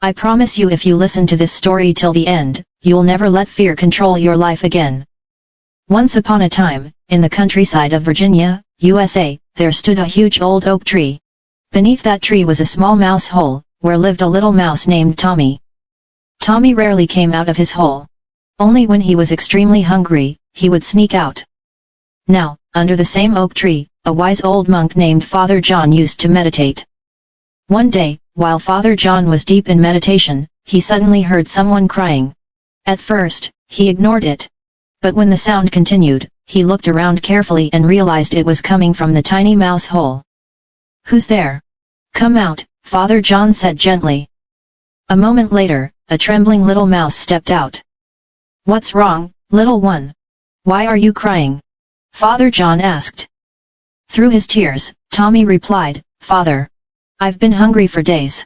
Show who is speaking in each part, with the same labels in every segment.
Speaker 1: I promise you, if you listen to this story till the end, you'll never let fear control your life again. Once upon a time, in the countryside of Virginia, USA, there stood a huge old oak tree. Beneath that tree was a small mouse hole, where lived a little mouse named Tommy. Tommy rarely came out of his hole. Only when he was extremely hungry, he would sneak out. Now, under the same oak tree, a wise old monk named Father John used to meditate. One day, while Father John was deep in meditation, he suddenly heard someone crying. At first, he ignored it. But when the sound continued, he looked around carefully and realized it was coming from the tiny mouse hole. "Who's there? Come out," Father John said gently. A moment later, a trembling little mouse stepped out. "What's wrong, little one? Why are you crying?" Father John asked. Through his tears, Tommy replied, "Father, I've been hungry for days.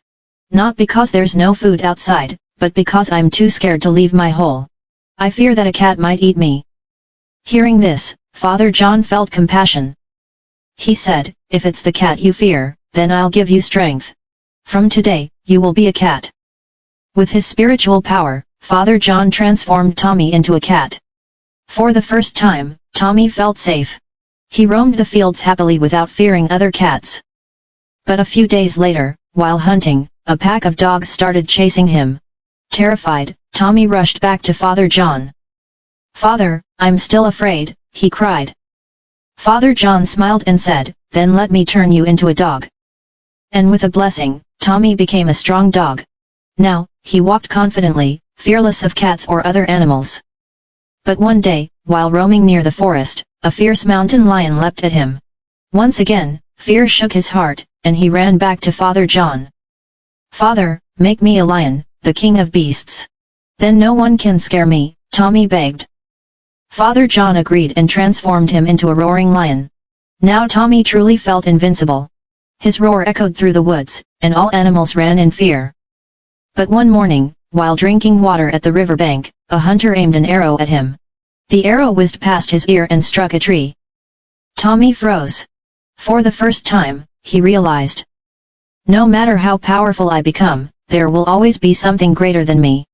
Speaker 1: Not because there's no food outside, but because I'm too scared to leave my hole. I fear that a cat might eat me." Hearing this, Father John felt compassion. He said, "If it's the cat you fear, then I'll give you strength. From today, you will be a cat." With his spiritual power, Father John transformed Tommy into a cat. For the first time, Tommy felt safe. He roamed the fields happily without fearing other cats. But a few days later, while hunting, a pack of dogs started chasing him. Terrified, Tommy rushed back to Father John. "Father, I'm still afraid," he cried. Father John smiled and said, "Then let me turn you into a dog." And with a blessing, Tommy became a strong dog. Now, he walked confidently, fearless of cats or other animals. But one day, while roaming near the forest, a fierce mountain lion leapt at him. Once again, fear shook his heart, and he ran back to Father John. "Father, make me a lion, the king of beasts. Then no one can scare me," Tommy begged. Father John agreed and transformed him into a roaring lion. Now Tommy truly felt invincible. His roar echoed through the woods, and all animals ran in fear. But one morning, while drinking water at the riverbank, a hunter aimed an arrow at him. The arrow whizzed past his ear and struck a tree. Tommy froze. For the first time, he realized, "No matter how powerful I become, there will always be something greater than me.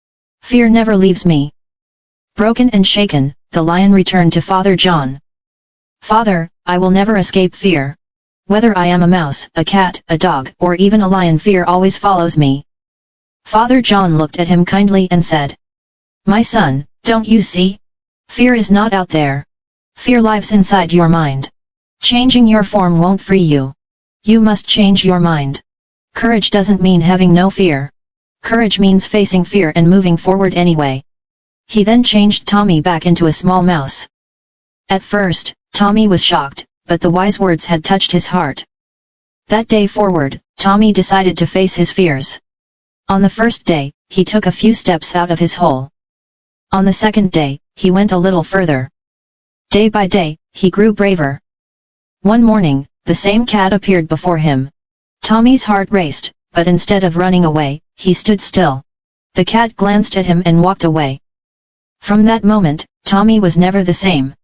Speaker 1: Fear never leaves me." Broken and shaken, the lion returned to Father John. "Father, I will never escape fear. Whether I am a mouse, a cat, a dog, or even a lion, fear always follows me." Father John looked at him kindly and said, "My son, don't you see? Fear is not out there. Fear lives inside your mind. Changing your form won't free you. You must change your mind. Courage doesn't mean having no fear. Courage means facing fear and moving forward anyway." He then changed Tommy back into a small mouse. At first, Tommy was shocked, but the wise words had touched his heart. That day forward, Tommy decided to face his fears. On the first day, he took a few steps out of his hole. On the second day, he went a little further. Day by day, he grew braver. One morning, the same cat appeared before him. Tommy's heart raced, but instead of running away, he stood still. The cat glanced at him and walked away. From that moment, Tommy was never the same.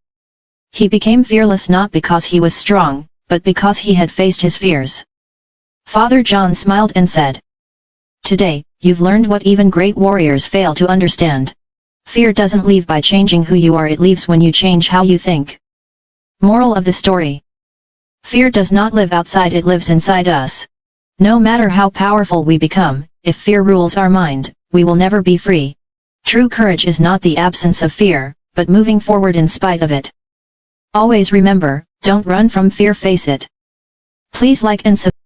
Speaker 1: He became fearless not because he was strong, but because he had faced his fears. Father John smiled and said, "Today, you've learned what even great warriors fail to understand. Fear doesn't leave by changing who you are, it leaves when you change how you think." Moral of the story: fear does not live outside, it lives inside us. No matter how powerful we become, if fear rules our mind, we will never be free. True courage is not the absence of fear, but moving forward in spite of it. Always remember, don't run from fear, face it. Please like and subscribe.